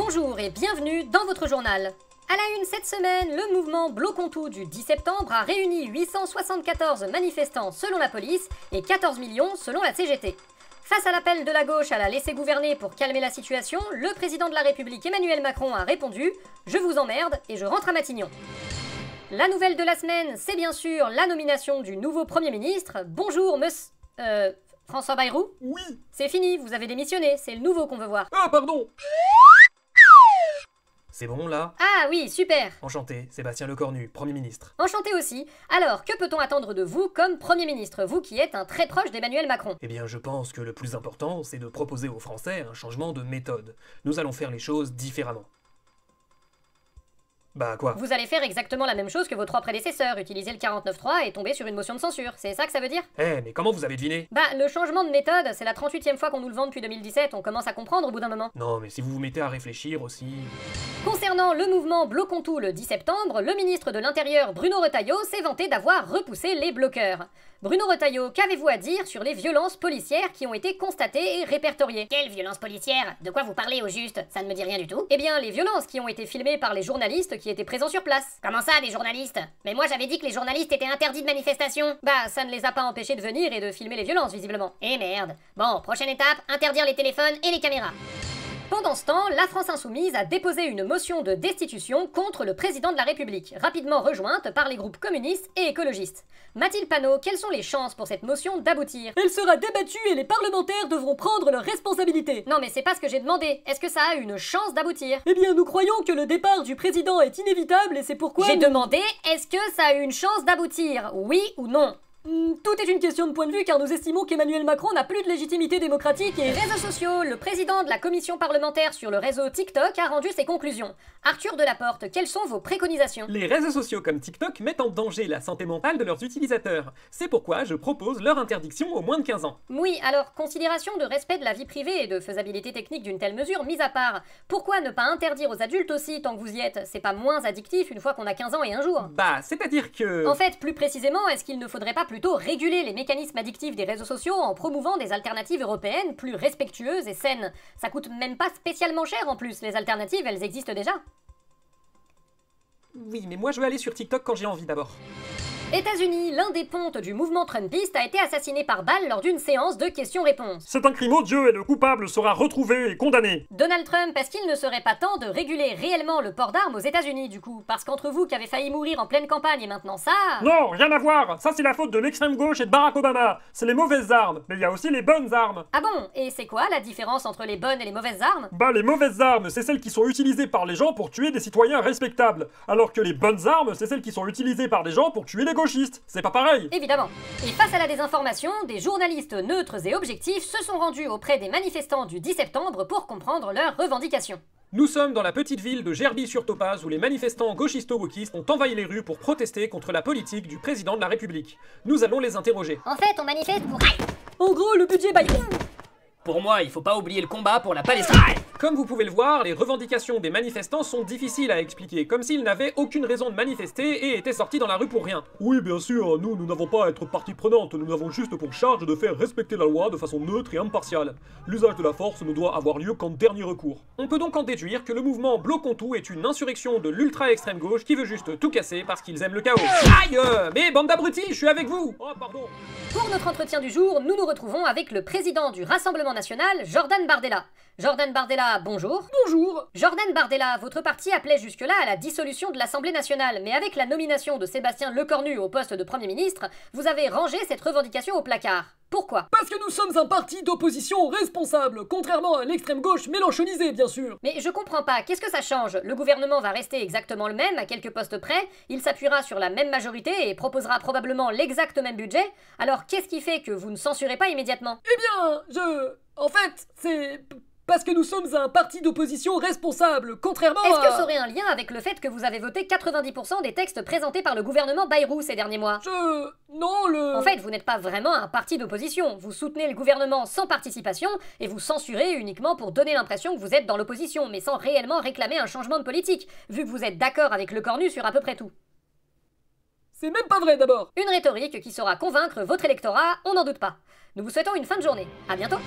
Bonjour et bienvenue dans votre journal. À la une cette semaine, le mouvement Bloquons tout du 10 septembre a réuni 874 manifestants selon la police et 14 millions selon la CGT. Face à l'appel de la gauche à la laisser gouverner pour calmer la situation, le président de la République Emmanuel Macron a répondu « Je vous emmerde et je rentre à Matignon ». La nouvelle de la semaine, c'est bien sûr la nomination du nouveau Premier ministre. Bonjour, François Bayrou ? Oui. C'est fini, vous avez démissionné, c'est le nouveau qu'on veut voir. Ah, pardon. C'est bon, là? Ah oui, super. Enchanté, Sébastien Lecornu, Premier ministre. Enchanté aussi. Alors, que peut-on attendre de vous comme Premier ministre, vous qui êtes un très proche d'Emmanuel Macron? Eh bien, je pense que le plus important, c'est de proposer aux Français un changement de méthode. Nous allons faire les choses différemment. Bah quoi? Vous allez faire exactement la même chose que vos trois prédécesseurs, utiliser le 49.3 et tomber sur une motion de censure, c'est ça que ça veut dire? Eh, mais comment vous avez deviné? Bah, le changement de méthode, c'est la 38e fois qu'on nous le vend depuis 2017, on commence à comprendre au bout d'un moment. Non, mais si vous vous mettez à réfléchir aussi... Concernant le mouvement Bloquons tout le 10 septembre, le ministre de l'Intérieur Bruno Retailleau s'est vanté d'avoir repoussé les bloqueurs. Bruno Retailleau, qu'avez-vous à dire sur les violences policières qui ont été constatées et répertoriées? Quelle violence policière? De quoi vous parlez au juste? Ça ne me dit rien du tout. Eh bien, les violences qui ont été filmées par les journalistes qui étaient présents sur place. Comment ça, des journalistes? Mais moi j'avais dit que les journalistes étaient interdits de manifestation. Bah, ça ne les a pas empêchés de venir et de filmer les violences, visiblement. Eh merde. Bon, prochaine étape, interdire les téléphones et les caméras. Pendant ce temps, la France Insoumise a déposé une motion de destitution contre le président de la République, rapidement rejointe par les groupes communistes et écologistes. Mathilde Panot, quelles sont les chances pour cette motion d'aboutir? Elle sera débattue et les parlementaires devront prendre leurs responsabilités. Non mais c'est pas ce que j'ai demandé. Est-ce que ça a une chance d'aboutir? Eh bien, nous croyons que le départ du président est inévitable et c'est pourquoi... J'ai demandé, est-ce que ça a une chance d'aboutir? Oui ou non? Tout est une question de point de vue car nous estimons qu'Emmanuel Macron n'a plus de légitimité démocratique et... Réseaux sociaux, le président de la commission parlementaire sur le réseau TikTok a rendu ses conclusions. Arthur Delaporte, quelles sont vos préconisations? Les réseaux sociaux comme TikTok mettent en danger la santé mentale de leurs utilisateurs. C'est pourquoi je propose leur interdiction aux moins de 15 ans. Oui, alors, considération de respect de la vie privée et de faisabilité technique d'une telle mesure mise à part, pourquoi ne pas interdire aux adultes aussi tant que vous y êtes? C'est pas moins addictif une fois qu'on a 15 ans et un jour. Bah, c'est-à-dire que... En fait, plus précisément, est-ce qu'il ne faudrait pas plutôt réguler les mécanismes addictifs des réseaux sociaux en promouvant des alternatives européennes plus respectueuses et saines? Ça coûte même pas spécialement cher en plus, les alternatives elles existent déjà. Oui, mais moi je veux aller sur TikTok quand j'ai envie d'abord. États-Unis, l'un des pontes du mouvement trumpiste a été assassiné par balle lors d'une séance de questions-réponses. C'est un crime odieux et le coupable sera retrouvé et condamné. Donald Trump, est-ce qu'il ne serait pas temps de réguler réellement le port d'armes aux États-Unis du coup? Parce qu'entre vous qui avez failli mourir en pleine campagne et maintenant ça... Non, rien à voir. Ça c'est la faute de l'extrême gauche et de Barack Obama. C'est les mauvaises armes, mais il y a aussi les bonnes armes. Ah bon? Et c'est quoi la différence entre les bonnes et les mauvaises armes? Bah les mauvaises armes, c'est celles qui sont utilisées par les gens pour tuer des citoyens respectables. Alors que les bonnes armes, c'est celles qui sont utilisées par des gens pour tuer les gauchistes. C'est pas pareil. Évidemment. Et face à la désinformation, des journalistes neutres et objectifs se sont rendus auprès des manifestants du 10 septembre pour comprendre leurs revendications. Nous sommes dans la petite ville de Gerby-sur-Topaz où les manifestants gauchisto-wokistes ont envahi les rues pour protester contre la politique du président de la République. Nous allons les interroger. En fait, on manifeste pour... En gros, le budget Bayrou... Pour moi, il faut pas oublier le combat pour la Palestine. Comme vous pouvez le voir, les revendications des manifestants sont difficiles à expliquer, comme s'ils n'avaient aucune raison de manifester et étaient sortis dans la rue pour rien. Oui, bien sûr, nous n'avons pas à être partie prenante, nous avons juste pour charge de faire respecter la loi de façon neutre et impartiale. L'usage de la force ne doit avoir lieu qu'en dernier recours. On peut donc en déduire que le mouvement Bloquons tout est une insurrection de l'ultra-extrême gauche qui veut juste tout casser parce qu'ils aiment le chaos. Aïe mais bande d'abrutis, je suis avec vous! Oh, pardon. Pour notre entretien du jour, nous nous retrouvons avec le président du Rassemblement National, Jordan Bardella. Jordan Bardella, bonjour. Bonjour. Jordan Bardella, votre parti appelait jusque-là à la dissolution de l'Assemblée nationale, mais avec la nomination de Sébastien Lecornu au poste de Premier ministre, vous avez rangé cette revendication au placard. Pourquoi? Parce que nous sommes un parti d'opposition responsable, contrairement à l'extrême gauche mélenchonisée, bien sûr. Mais je comprends pas, qu'est-ce que ça change? Le gouvernement va rester exactement le même, à quelques postes près, il s'appuiera sur la même majorité et proposera probablement l'exact même budget, alors qu'est-ce qui fait que vous ne censurez pas immédiatement? Eh bien, En fait, c'est... Parce que nous sommes un parti d'opposition responsable, contrairement à... Est-ce que ça aurait un lien avec le fait que vous avez voté 90% des textes présentés par le gouvernement Bayrou ces derniers mois? Non, En fait, vous n'êtes pas vraiment un parti d'opposition. Vous soutenez le gouvernement sans participation et vous censurez uniquement pour donner l'impression que vous êtes dans l'opposition, mais sans réellement réclamer un changement de politique, vu que vous êtes d'accord avec Lecornu sur à peu près tout. C'est même pas vrai d'abord. Une rhétorique qui saura convaincre votre électorat, on n'en doute pas. Nous vous souhaitons une fin de journée. À bientôt.